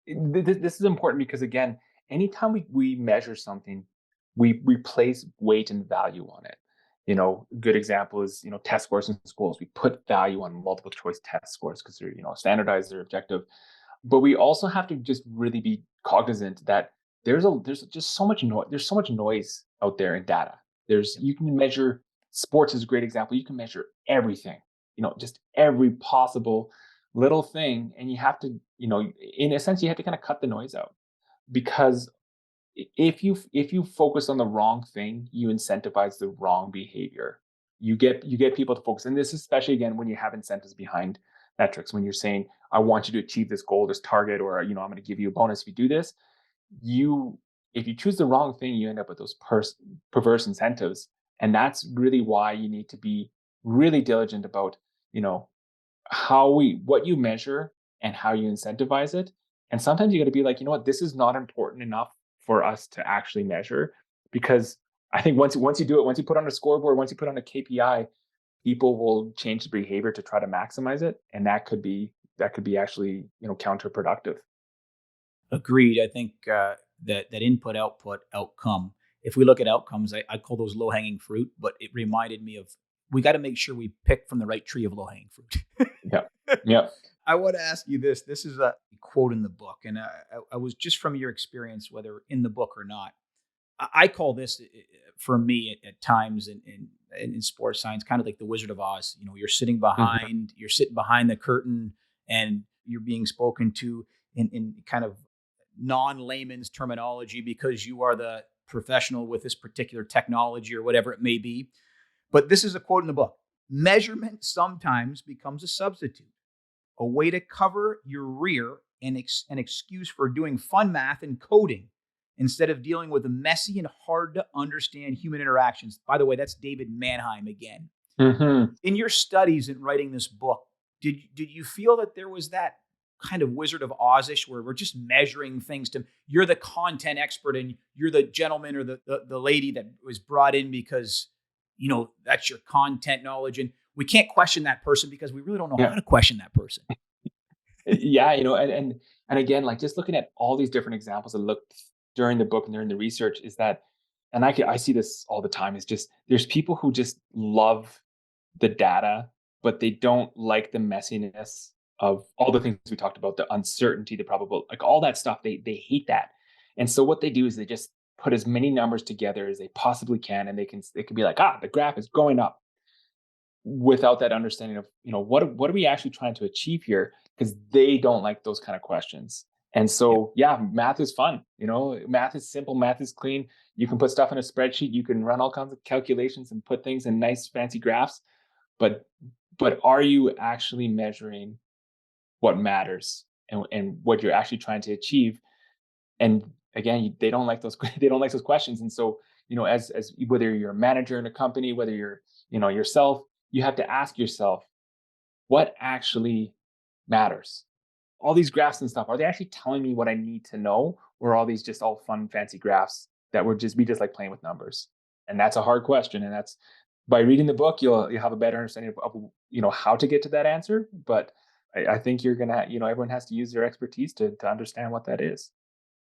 this is important because, again, anytime we measure something, we place weight and value on it. Good example is, test scores in schools. We put value on multiple choice test scores because they're, standardized, they're objective. But we also have to just really be cognizant that there's just so much noise. There's so much noise out there in data. You can measure. Sports is a great example. You can measure everything. Just every possible little thing, and you have to, in a sense, you have to kind of cut the noise out, because if you focus on the wrong thing, you incentivize the wrong behavior. You get people to focus, and this is especially, again, when you have incentives behind metrics. When you're saying, I want you to achieve this goal, this target, or I'm going to give you a bonus if you do this. You If you choose the wrong thing, you end up with those perverse incentives. And that's really why you need to be really diligent about, you know what you measure and how you incentivize it. And sometimes you got to be like, this is not important enough for us to actually measure. Because I think once you do it, once you put on a scoreboard, once you put on a KPI, people will change the behavior to try to maximize it, and that could be actually, counterproductive. Agreed. I think that input, output, outcome. If we look at outcomes, I call those low hanging fruit. But it reminded me of, we got to make sure we pick from the right tree of low hanging fruit. Yeah. Yeah. I want to ask you this. This is a quote in the book, and I was just from your experience, whether in the book or not. I call this, for me at times in sports science, kind of like the Wizard of Oz. Mhm. You're sitting behind the curtain, and you're being spoken to in kind of non-layman's terminology because you are the professional with this particular technology or whatever it may be. But this is a quote in the book: measurement sometimes becomes a substitute, a way to cover your rear, and an excuse for doing fun math and coding instead of dealing with the messy and hard to understand human interactions. By the way, that's David Mannheim again. Mhm. In your studies in writing this book, did you feel that there was that kind of Wizard of Ozish where we're just measuring things to, you're the content expert and you're the gentleman or the lady that was brought in because that's your content knowledge, and we can't question that person because we really don't know how Yeah. to question that person. Yeah, and again, like, just looking at all these different examples that looked during the book and during the research, is that, and I see this all the time, is just there's people who just love the data, but they don't like the messiness of all the things we talked about, the uncertainty, the probable, like all that stuff. They hate that. And so what they do is they just put as many numbers together as they possibly can, and they can be like, the graph is going up, without that understanding of, what are we actually trying to achieve here, because they don't like those kind of questions. And Yeah. so, yeah, math is fun. Math is simple, math is clean. You can put stuff in a spreadsheet, you can run all kinds of calculations and put things in nice fancy graphs, but are you actually measuring what matters? and what you're actually trying to achieve. And again, they don't like those they don't like those questions. And so, as whether you're a manager in a company, whether you're, yourself, you have to ask yourself, what actually matters? All these graphs and stuff, are they actually telling me what I need to know, or are all these just all fun, fancy graphs that would just be just like playing with numbers? And that's a hard question. And that's, by reading the book, you'll have a better understanding of how to get to that answer. But I think you're gonna, everyone has to use their expertise to understand what that is,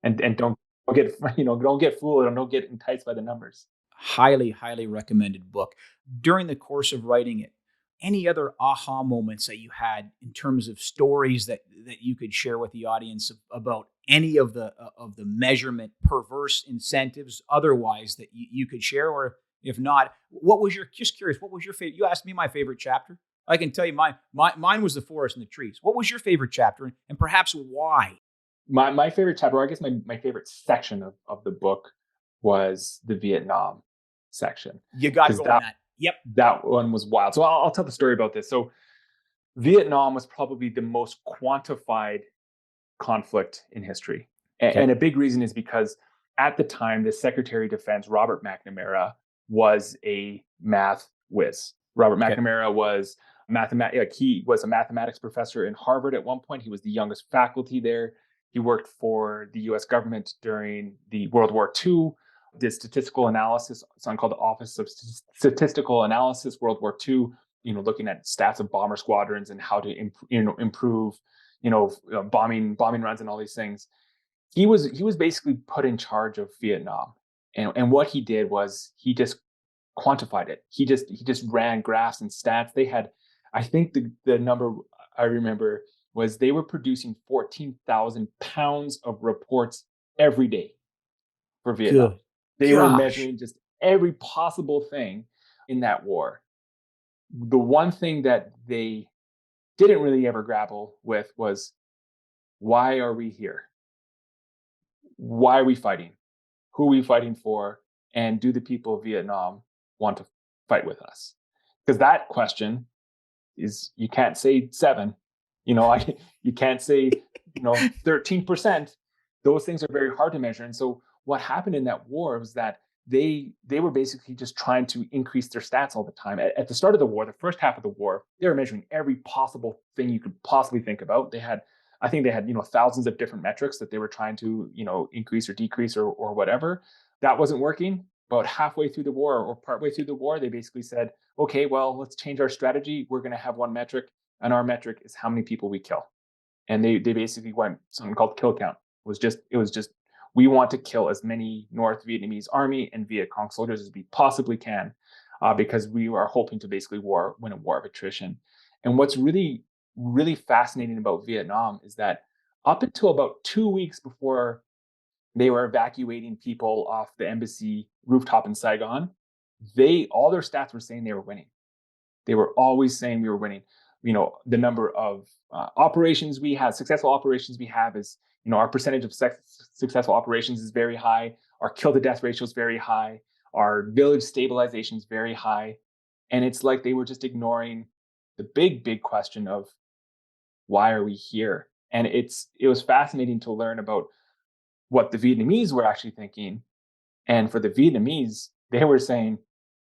and don't get don't get fooled, and don't get enticed by the numbers. Highly, highly recommended book. During the course of writing it, any other aha moments that you had in terms of stories that you could share with the audience about any of the measurement perverse incentives otherwise that you could share? Or if not, just curious, what was your favorite? You asked me my favorite chapter. I can tell you mine was the forest and the trees. What was your favorite chapter, and perhaps why? My favorite chapter, or I guess my favorite section of the book, was the Vietnam section, You got to because go on that. Yep. that one was wild. So I'll tell the story about this. So Vietnam was probably the most quantified conflict in history. Okay. And a big reason is because at the time, the Secretary of Defense, Robert McNamara, was a math whiz. Robert Okay. McNamara was he was a mathematics professor in Harvard at one point. He was the youngest faculty there. He worked for the US government during the World War II, did statistical analysis, something called the Office of Statistical Analysis, World War II, looking at stats of bomber squadrons and how to improve, bombing runs and all these things. He was basically put in charge of Vietnam. And what he did was he just quantified it. He just ran graphs and stats. They had, I think the number I remember was they were producing 14,000 pounds of reports every day for Vietnam. Good They were gosh. measuring just every possible thing in that war. The one thing that they didn't really ever grapple with was, why are we here? Why are we fighting? Who are we fighting for? And do the people of Vietnam want to fight with us? Because that question is, you can't say 7, you can't say 13%. Those things are very hard to measure. And so what happened in that war was that they were basically just trying to increase their stats all the time. At the start of the war, the first half of the war, they were measuring every possible thing you could possibly think about. I think they had thousands of different metrics that they were trying to increase or decrease or whatever. That wasn't working. About halfway through the war, or partway through the war, they basically said, okay, well, let's change our strategy. We're going to have one metric, and our metric is how many people we kill. And they basically went something called kill count. It was just we want to kill as many North Vietnamese army and Viet Cong soldiers as we possibly can, because we are hoping to basically win a war of attrition. And what's really, really fascinating about Vietnam is that up until about 2 weeks before they were evacuating people off the embassy rooftop in Saigon, all their stats were saying they were winning. They were always saying we were winning. The number of operations we have, successful operations we have, is, our percentage of successful operations is very high. Our kill to death ratio is very high. Our village stabilization is very high. And it's like they were just ignoring the big, big question of, why are we here? And it was fascinating to learn about what the Vietnamese were actually thinking. And for the Vietnamese, they were saying,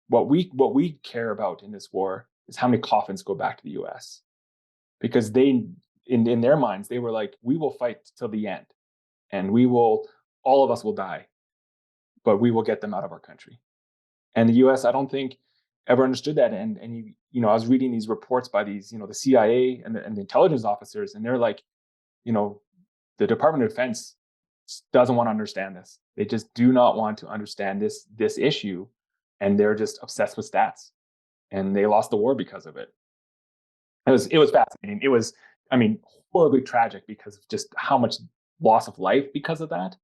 what we care about in this war is how many coffins go back to the US. Because they, in their minds, they were like, we will fight till the end, and all of us will die, but we will get them out of our country. And the US, I don't think, ever understood that. And I was reading these reports by these, the CIA and the intelligence officers, and they're like, the Department of Defense doesn't want to understand this. They just do not want to understand this issue, and they're just obsessed with stats. And they lost the war because of it. It was fascinating. It was, horribly tragic because of just how much loss of life because of that.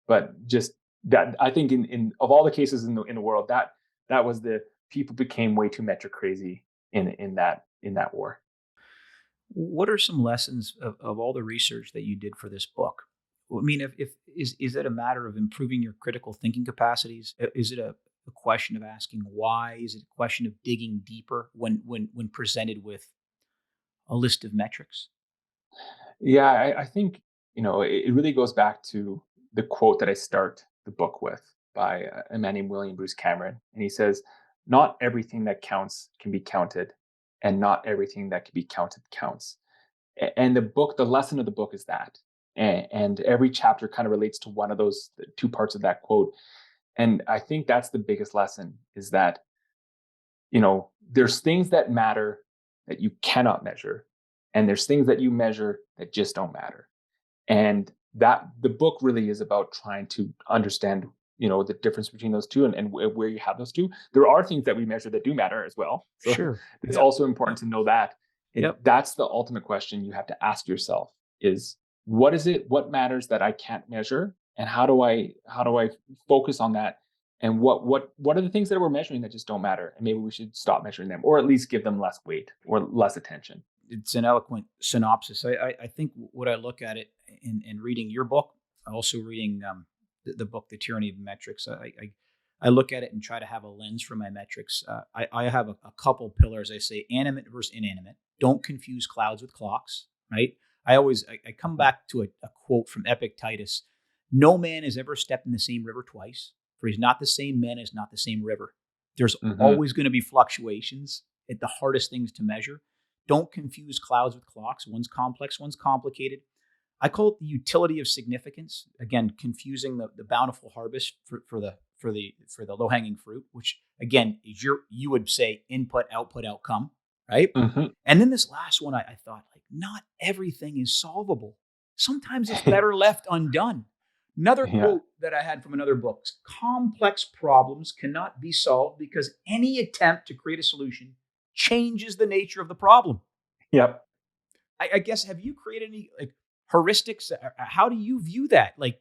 But just that, I think in of all the cases in the world, that was the people became way too metric crazy in that war. What are some lessons of all the research that you did for this book? I mean, if is it a matter of improving your critical thinking capacities? Is it a question of asking why? Is it a question of digging deeper when presented with a list of metrics? Yeah, I think, it really goes back to the quote that I start the book with by a man named William Bruce Cameron. And he says, not everything that counts can be counted, and not everything that can be counted counts. And the lesson of the book is that. And every chapter kind of relates to one of those two parts of that quote. And I think that's the biggest lesson is that, there's things that matter that you cannot measure, and there's things that you measure that just don't matter. And that the book really is about trying to understand, the difference between those two, and where you have those two. There are things that we measure that do matter as well. So Sure. it's Yep. also important Yep. to know that. Yep. That's the ultimate question you have to ask yourself is, what is it, what matters that I can't measure? And how do I focus on that? And what are the things that we're measuring that just don't matter? And maybe we should stop measuring them, or at least give them less weight or less attention. It's an eloquent synopsis. I think what I look at it in reading your book, also reading the book, The Tyranny of Metrics, I look at it and try to have a lens for my metrics. I have a couple pillars. I say animate versus inanimate. Don't confuse clouds with clocks, right? I come back to a quote from Epictetus. No man has ever stepped in the same river twice, for he's not the same man as not the same river. There's Hmm. always going to be fluctuations at the hardest things to measure. Don't confuse clouds with clocks. One's complex, one's complicated. I call it the utility of significance. Again, confusing the bountiful harvest for the low hanging fruit, which again is you would say input, output, outcome, right? Hmm. And then this last one, I thought like not everything is solvable. Sometimes it's better left undone. Another Yeah. quote that I had from another book: complex problems cannot be solved because any attempt to create a solution changes the nature of the problem. Yep. I guess, have you created any like heuristics? How do you view that? Like,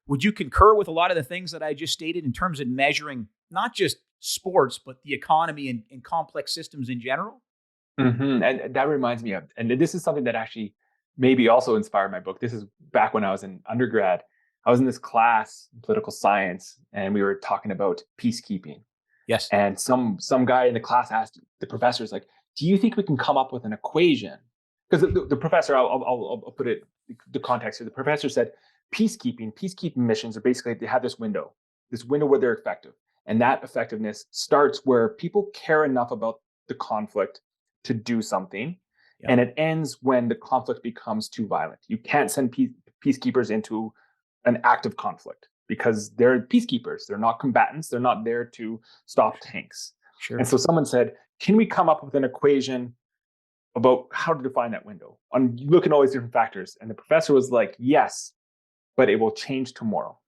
would you concur with a lot of the things that I just stated in terms of measuring not just sports, but the economy and complex systems in general? And that reminds me of, and this is something that actually maybe also inspired my book. This is back when I was in undergrad. I was in this class, in political science, and we were talking about peacekeeping. Yes. And some guy in the class asked the professors, like, "Do you think we can come up with an equation?" Because the professor, I'll put it the context here. The professor said, peacekeeping missions are basically they have this window where they're effective, and that effectiveness starts where people care enough about the conflict to do something, Yep. and it ends when the conflict becomes too violent. You can't send peacekeepers into an active conflict because they're peacekeepers. They're not combatants. They're not there to stop tanks. And Sure. so someone said, can we come up with an equation about how to define that window? And you look at all these different factors. And the professor was like, yes, but it will change tomorrow.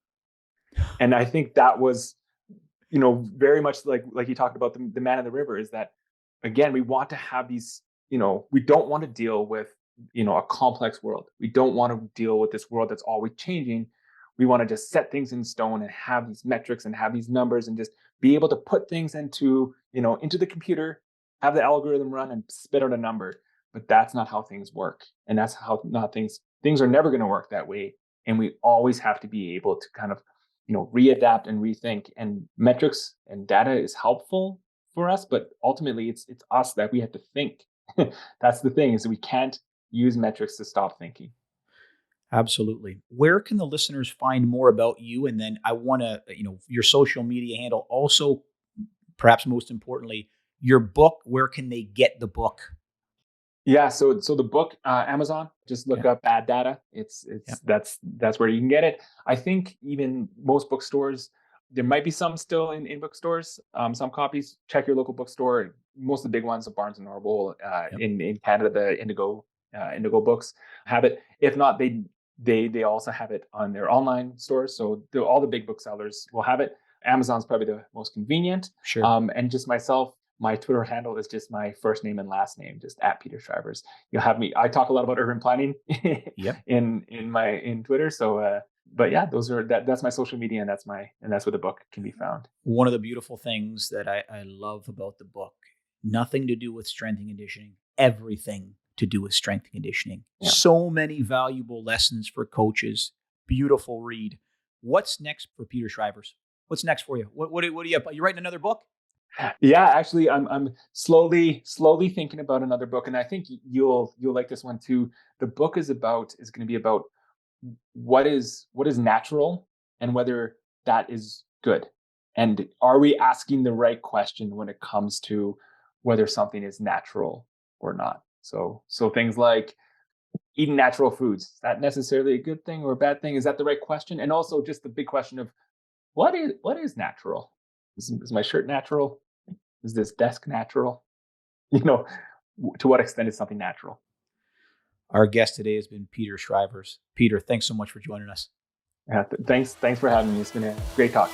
And I think that was, very much like you talked about the man in the river is that, again, we want to have these, we don't want to deal with, a complex world. We don't want to deal with this world that's always changing. We want to just set things in stone and have these metrics and have these numbers and just be able to put things into the computer, have the algorithm run and spit out a number. But that's not how things work. And that's how not things are never going to work that way. And we always have to be able to kind of readapt and rethink. And metrics and data is helpful for us, but ultimately it's us that we have to think. That's the thing is we can't use metrics to stop thinking. Absolutely. Where can the listeners find more about you? And then I want to, your social media handle. Also, perhaps most importantly, your book. Where can they get the book? Yeah, so the book, Amazon, just Yeah. look up Bad Data. It's Yeah. it's that's where you can get it. I think even most bookstores, there might be some still in bookstores. Some copies. Check your local bookstore. Most of the big ones, the Barnes and Noble, Yep. in Canada, the Indigo Books have it. If not, they also have it on their online stores. So all the big booksellers will have it. Amazon's probably the most convenient. Sure. And just myself, my Twitter handle is just my first name and last name, just at Peter Schryvers. You'll have me. I talk a lot about urban planning Yep. in Twitter. So, but yeah, that's my social media, and that's where the book can be found. One of the beautiful things that I love about the book, nothing to do with strength and conditioning, everything to do with strength and conditioning. Yeah. So many valuable lessons for coaches. Beautiful read. What's next for Peter Schryvers? What's next for you? What are you up? Are you writing another book? Yeah, actually, I'm slowly thinking about another book, and I think you'll like this one too. The book is going to be about what is natural and whether that is good, and are we asking the right question when it comes to whether something is natural or not. So things like eating natural foods, is that necessarily a good thing or a bad thing? Is that the right question? And also just the big question of what is natural? Is my shirt natural? Is this desk natural? You know, to what extent is something natural? Our guest today has been Peter Schryvers. Peter, thanks so much for joining us. Thanks for having me. It's been a great talk.